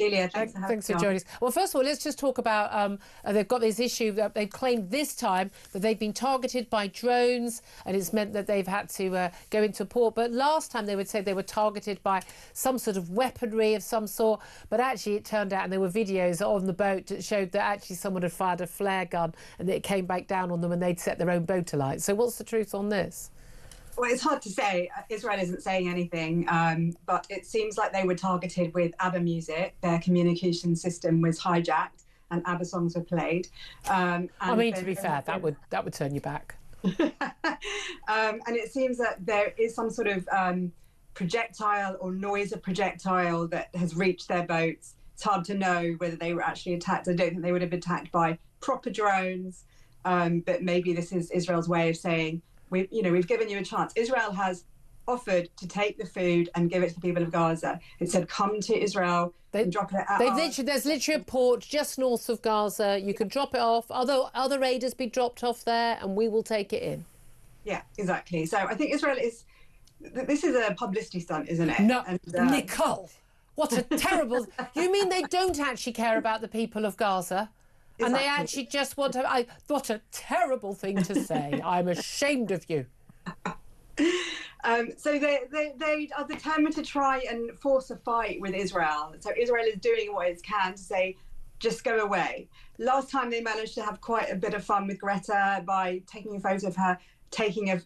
Julia, thanks for having Thanks for me on. joining us. Well, first of all, let's just talk about they've got this issue that they've claimed this time that they've been targeted by drones, and it's meant that they've had to go into port. But last time they would say they were targeted by some sort of weaponry of some sort. But actually, it turned out, and there were videos on the boat that showed that actually someone had fired a flare gun and it came back down on them and they'd set their own boat alight. So what's the truth on this? Well, it's hard to say. Israel isn't saying anything, but it seems like they were targeted with ABBA music. Their communication system was hijacked and ABBA songs were played. I mean, to be fair, that would turn you back. And it seems that there is some sort of projectile or noise of projectile that has reached their boats. It's hard to know whether they were actually attacked. I don't think they would have been attacked by proper drones, but maybe this is Israel's way of saying, we've given you a chance. Israel has offered to take the food and give it to the people of Gaza. It said, come to Israel and drop it at There's literally a port just north of Gaza. You can drop it off. Other raiders be dropped off there and we will take it in. Yeah, exactly. So I think Israel this is a publicity stunt, isn't it? No, Nicole, what a terrible... You mean they don't actually care about the people of Gaza? Exactly. And they actually just want to... What a terrible thing to say. I'm ashamed of you. So they are determined to try and force a fight with Israel. So Israel is doing what it can to say, just go away. Last time they managed to have quite a bit of fun with Greta by taking a photo of her taking a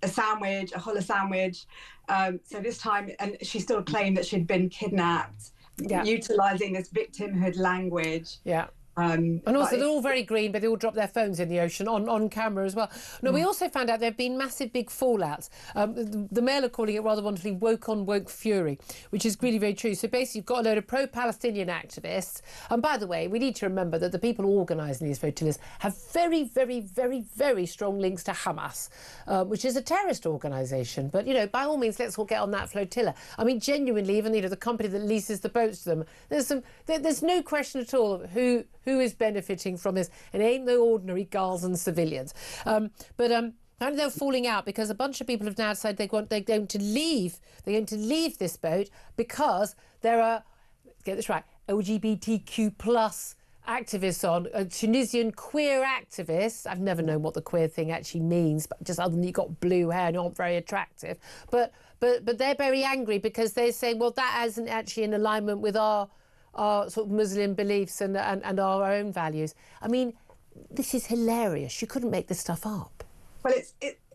sandwich, a challah sandwich. So this time, and she still claimed that she'd been kidnapped, utilising this victimhood language. Yeah. And also they're all very green, but they all drop their phones in the ocean on camera as well. No, we also found out there have been massive big fallouts. The Mail are calling it rather wonderfully woke on woke fury, which is really very true. So basically you've got a load of pro-Palestinian activists. And by the way, we need to remember that the people organising these flotillas have very, very, very, very strong links to Hamas, which is a terrorist organisation. But, by all means, let's all get on that flotilla. I mean, genuinely, even, the company that leases the boats to them, there's no question at all of who is benefiting from this. It ain't no ordinary Gazan civilians. But they're falling out because a bunch of people have now decided they're going to leave this boat because there are, get this right, LGBTQ plus activists on, Tunisian queer activists. I've never known what the queer thing actually means, but just other than you've got blue hair and you're not very attractive. But they're very angry because they're saying, well, that isn't actually in alignment with our sort of Muslim beliefs and our own values. I mean, this is hilarious. You couldn't make this stuff up. Well,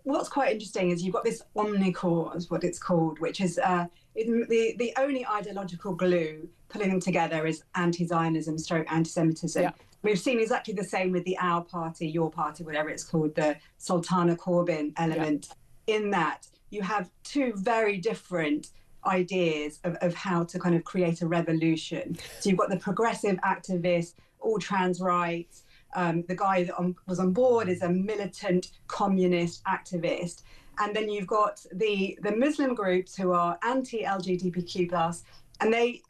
what's quite interesting is you've got this omnicore, what it's called, which is the only ideological glue pulling them together is anti-Zionism / anti-Semitism. Yeah. We've seen exactly the same with the Our Party, Your Party, whatever it's called, the Sultana Corbyn element. Yeah. In that you have two very different ideas of how to kind of create a revolution. So you've got the progressive activists, all trans rights. The guy that was on board is a militant communist activist. And then you've got the Muslim groups who are anti-LGBTQ+, and I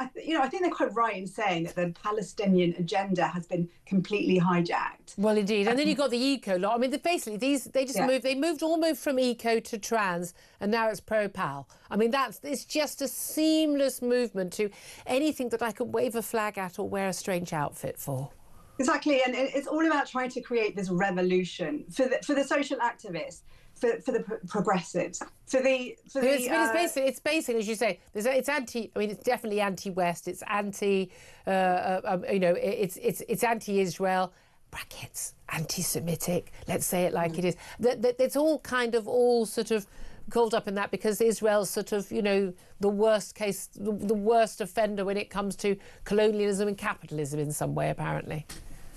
think they're quite right in saying that the Palestinian agenda has been completely hijacked. Well, indeed. And then you've got the eco lot. I mean, basically, they moved from eco to trans, and now it's pro-pal. I mean, it's just a seamless movement to anything that I could wave a flag at or wear a strange outfit for. Exactly, and it's all about trying to create this revolution for the social activists, for the progressives, it's basically, as you say, it's anti. I mean, it's definitely anti-West. It's anti. It's anti-Israel. Brackets anti-Semitic. Let's say it like it is. It's all sort of called up in that because Israel's sort of the worst case, the worst offender when it comes to colonialism and capitalism in some way, apparently.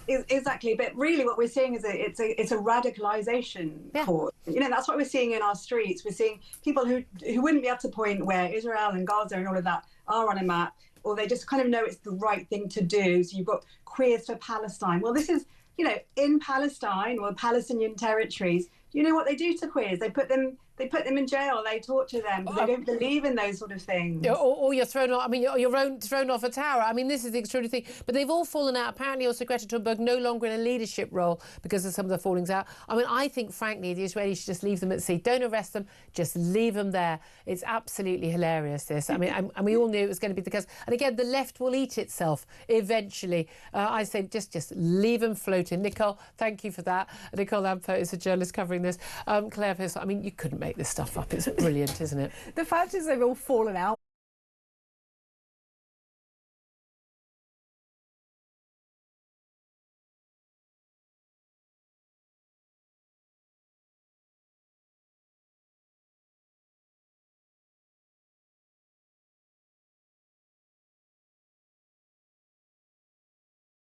Exactly, but really what we're seeing is it's a radicalization course. That's what we're seeing in our streets. We're seeing people who wouldn't be up to point where Israel and Gaza and all of that are on a map, or they just kind of know it's the right thing to do. So you've got Queers for Palestine. Well, this is, in Palestine or Palestinian territories, you know what they do to queers? They put them in jail. They torture them because they don't believe in those sort of things. Or you're thrown off. I mean, you're thrown off a tower. I mean, this is the extraordinary thing. But they've all fallen out. Apparently, also Greta Thunberg no longer in a leadership role because of some of the fallings out. I mean, I think, frankly, the Israelis should just leave them at sea. Don't arrest them. Just leave them there. It's absolutely hilarious, this. I mean, and we all knew it was going to be the case. And again, the left will eat itself eventually. I say just leave them floating. Nicole, thank you for that. Nicole Lampert is a journalist covering this. Claire Pierce, I mean, you couldn't make this stuff up. It's brilliant, isn't it? The fact is they've all fallen out.